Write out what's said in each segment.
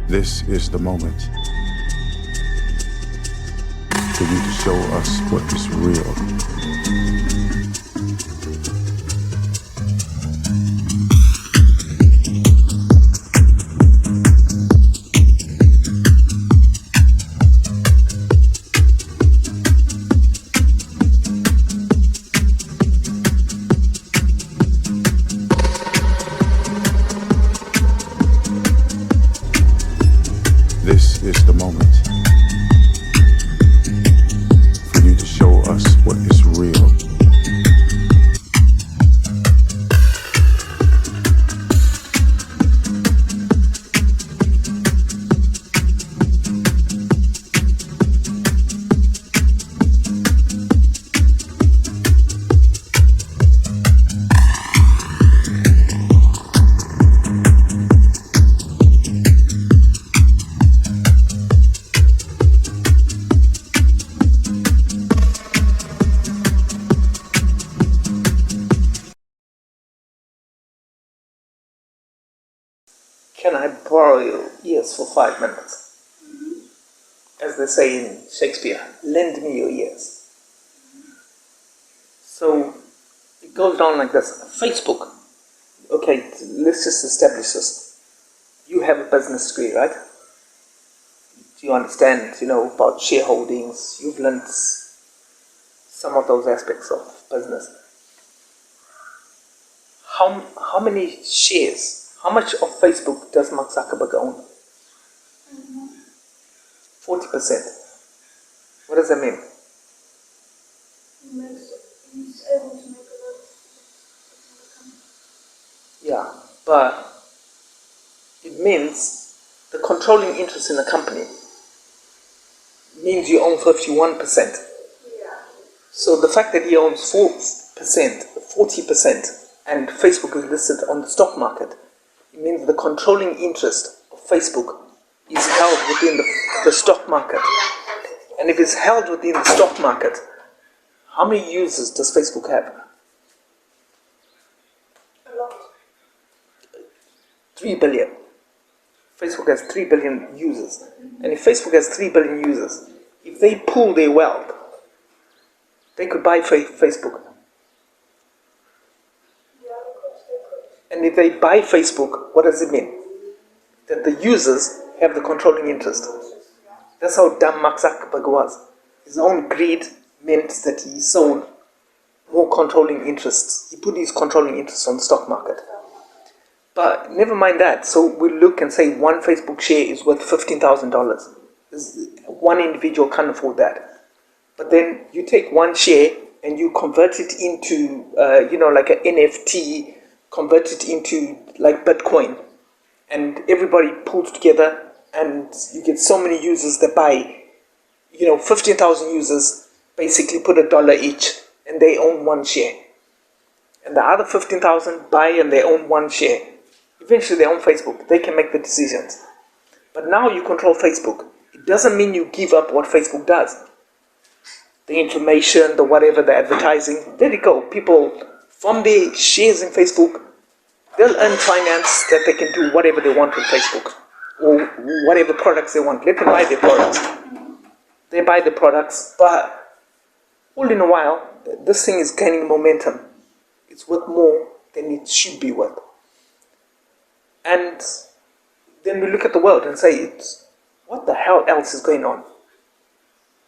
This is the moment for you to show us what is real. This is the moment for you to show us what is real. Can I borrow your ears for 5 minutes? As they say in Shakespeare, lend me your ears. So it goes down like this. Facebook. Okay, let's just establish this. You have a business degree, right? Do you understand, about shareholdings? You've learned some of those aspects of business. How many shares? How much of Facebook does Mark Zuckerberg own? 40%. What does that mean? He's able to make a lot of. Yeah, but it means the controlling interest in the company means you own 51%. Yeah. So the fact that he owns 4%, 40%, and Facebook is listed on the stock market, it means the controlling interest of Facebook is held within the stock market. And if it's held within the stock market, how many users does Facebook have? A lot. 3 billion. Facebook has 3 billion users. And if Facebook has 3 billion users, if they pool their wealth, they could buy Facebook. Yeah, of course they could. And if they buy Facebook, what does it mean? That the users have the controlling interest. That's how dumb Mark Zuckerberg was. His own greed meant that he sold more controlling interests. He put his controlling interests on the stock market. But never mind that. So we look and say one Facebook share is worth $15,000. One individual can't afford that. But then you take one share and you convert it into, like an NFT, convert it into like Bitcoin. And everybody pulls together and you get so many users that buy, 15,000 users basically put $1 each and they own one share. And the other 15,000 buy and they own one share. Eventually they own Facebook. They can make the decisions. But now you control Facebook. It doesn't mean you give up what Facebook does. The information, the whatever, the advertising, let it go. People from their shares in Facebook, they'll earn finance that they can do whatever they want with Facebook. Or whatever products they want. Let them buy their products. They buy the products, but all in a while, this thing is gaining momentum. It's worth more than it should be worth. And then we look at the world and say, what the hell else is going on?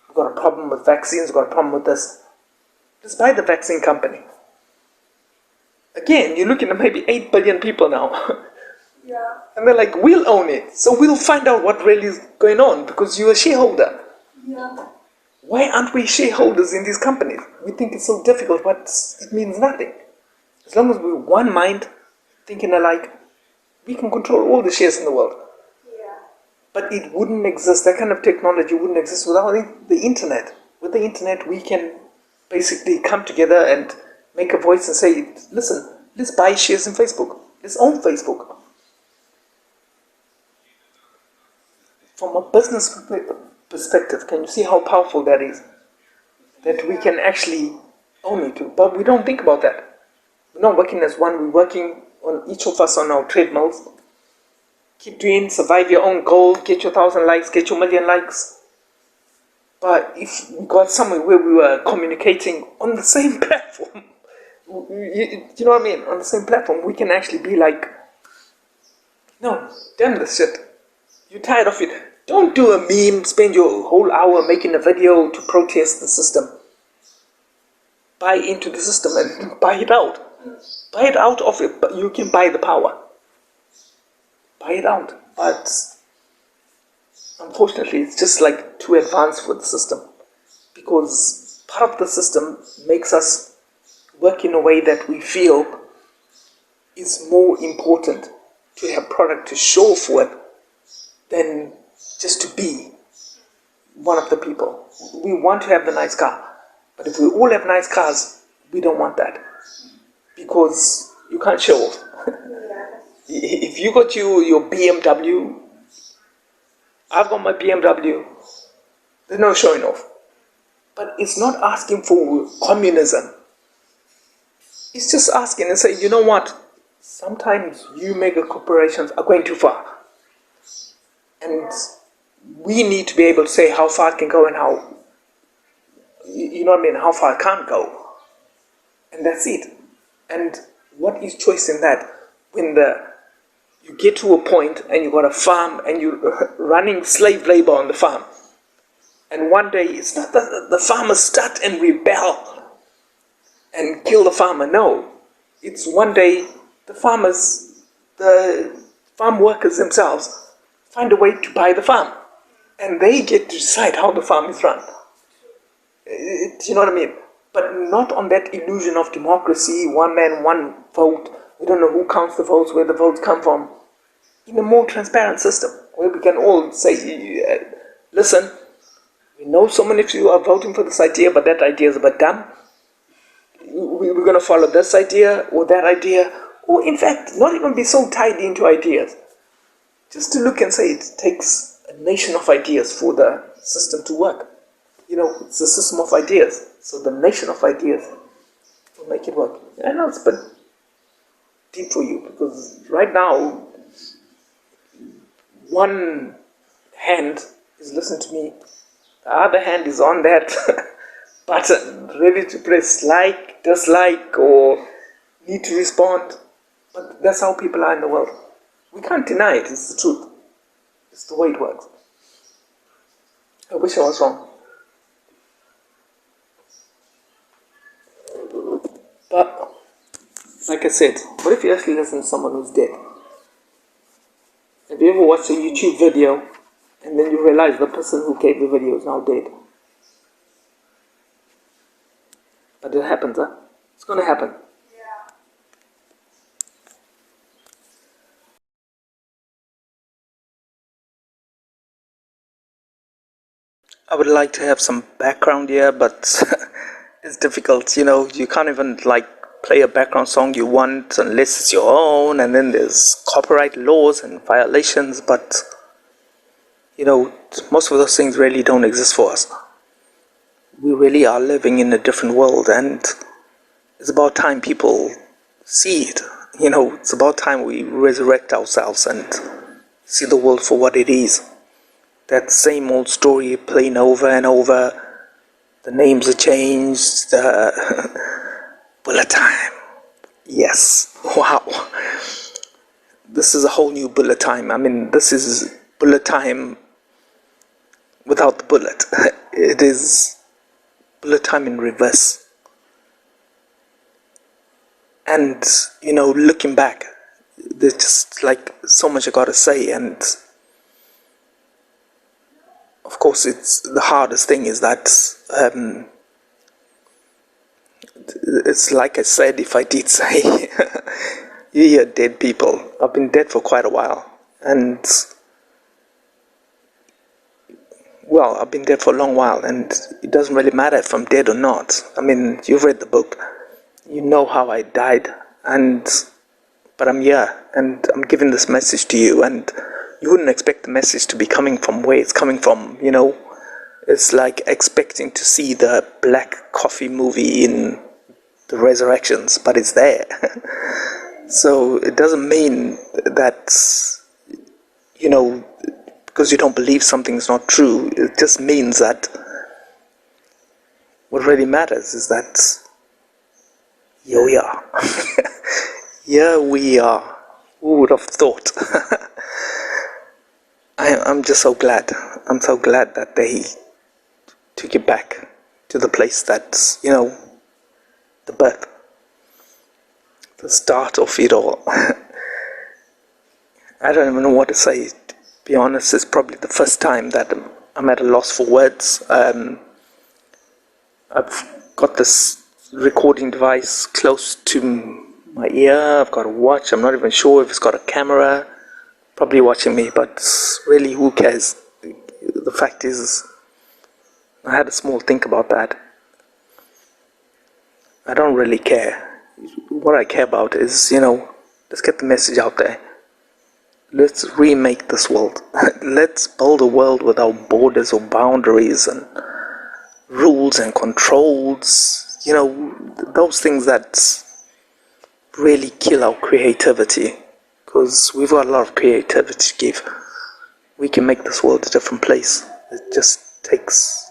We've got a problem with vaccines, we've got a problem with this. Just buy the vaccine company. Again, you're looking at maybe 8 billion people now. Yeah. And they're like, we'll own it. So we'll find out what really is going on because you're a shareholder. Yeah. Why aren't we shareholders in these companies? We think it's so difficult, but it means nothing. As long as we're one mind, thinking alike, we can control all the shares in the world. Yeah. But it wouldn't exist, that kind of technology wouldn't exist without the internet. With the internet, we can basically come together and make a voice and say, listen, let's buy shares in Facebook. Let's own Facebook. From a business perspective, can you see how powerful that is? That we can actually own it. But we don't think about that. We're not working as one, we're working on each of us on our treadmills. keep doing, survive your own goal, get your 1,000 likes, get your million likes. But if we got somewhere where we were communicating on the same platform, you know what I mean? On the same platform, we can actually be like, no, damn this shit. You're tired of it. Don't do a meme, spend your whole hour making a video to protest the system. Buy into the system and buy it out. Buy it out of it, but you can buy the power. Buy it out. But unfortunately, it's just like too advanced for the system. Because part of the system makes us work in a way that we feel is more important to have product to show for it than just to be one of the people. We want to have the nice car, but if we all have nice cars, we don't want that because you can't show off. If you got your BMW, I've got my BMW, there's no showing off. But it's not asking for communism. It's just asking and say, you know what? Sometimes you mega corporations are going too far. And we need to be able to say how far it can go and how, you know what I mean, how far it can't go. And that's it. And what is choice in that? When you get to a point and you got a farm and you're running slave labor on the farm. And one day it's not that the farmers start and rebel and kill the farmer. No. It's one day the farm workers themselves find a way to buy the farm. And they get to decide how the farm is run. You know what I mean? But not on that illusion of democracy, one man, one vote. We don't know who counts the votes, where the votes come from. In a more transparent system, where we can all say, listen, we know so many of you are voting for this idea, but that idea is a bit dumb. We're going to follow this idea or that idea. Or in fact, not even be so tied into ideas. Just to look and say it takes a nation of ideas for the system to work. You know, it's a system of ideas. So the nation of ideas will make it work. I know it's a bit deep for you because right now, one hand is listening to me, the other hand is on that button, ready to press like, dislike, or need to respond. But that's how people are in the world. We can't deny it, it's the truth. It's the way it works. I wish I was wrong. But, like I said, what if you actually listen to someone who's dead? Have you ever watched a YouTube video and then you realize the person who gave the video is now dead? But it happens, huh? It's gonna happen. I would like to have some background here, but it's difficult, you know, you can't even like play a background song you want unless it's your own, and then there's copyright laws and violations, but you know, most of those things really don't exist for us. We really are living in a different world, and it's about time people see it. You know, it's about time we resurrect ourselves and see the world for what it is. That same old story playing over and over. The names are changed. Bullet time. Yes. Wow. This is a whole new bullet time. I mean, this is bullet time without the bullet. It is bullet time in reverse. And, you know, looking back, there's just like so much I gotta say, and of course, it's the hardest thing is that it's like I said, if I did say, you hear dead people. I've been dead for quite a while, and well, I've been dead for a long while, and it doesn't really matter if I'm dead or not. I mean, you've read the book, you know how I died, but I'm here, and I'm giving this message to you, and you wouldn't expect the message to be coming from where it's coming from, you know. It's like expecting to see the black coffee movie in the Resurrections, but it's there. So it doesn't mean that because you don't believe something is not true, it just means that what really matters is that here we are. Here we are. Who would have thought? I'm just so glad. I'm so glad that they took it back to the place that's, the birth, the start of it all. I don't even know what to say. To be honest, it's probably the first time that I'm at a loss for words. I've got this recording device close to my ear. I've got a watch. I'm not even sure if it's got a camera. Probably watching me, but really, who cares? The fact is, I had a small think about that. I don't really care. What I care about is, let's get the message out there. Let's remake this world. Let's build a world without borders or boundaries and rules and controls. Those things that really kill our creativity. Because we've got a lot of creativity to give. We can make this world a different place. It just takes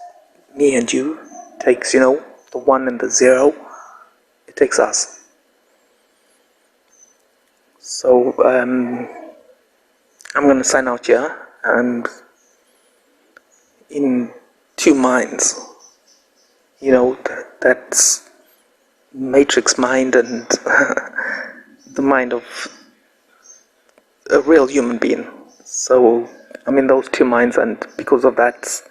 me and you. It takes, the 1 and the 0. It takes us. So, I'm going to sign out here. And in 2 minds. That's matrix mind and the mind of a real human being. So I'm in those 2 minds, and because of that,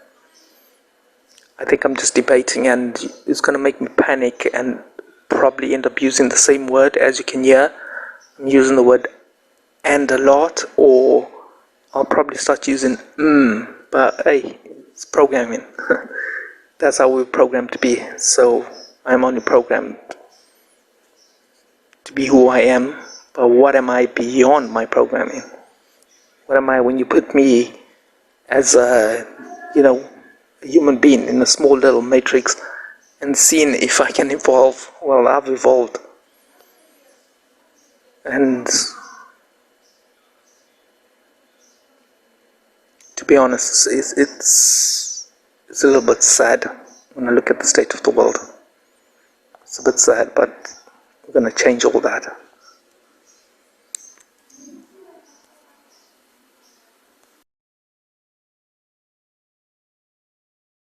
I think I'm just debating, and it's going to make me panic and probably end up using the same word. As you can hear, I'm using the word "and" a lot, or I'll probably start using but hey, it's programming. That's how we're programmed to be. So I'm only programmed to be who I am, but what am I beyond my programming? What am I when you put me as a human being in a small little matrix and seeing if I can evolve? Well, I've evolved, and to be honest, it's a little bit sad when I look at the state of the world. It's a bit sad, but we're going to change all that.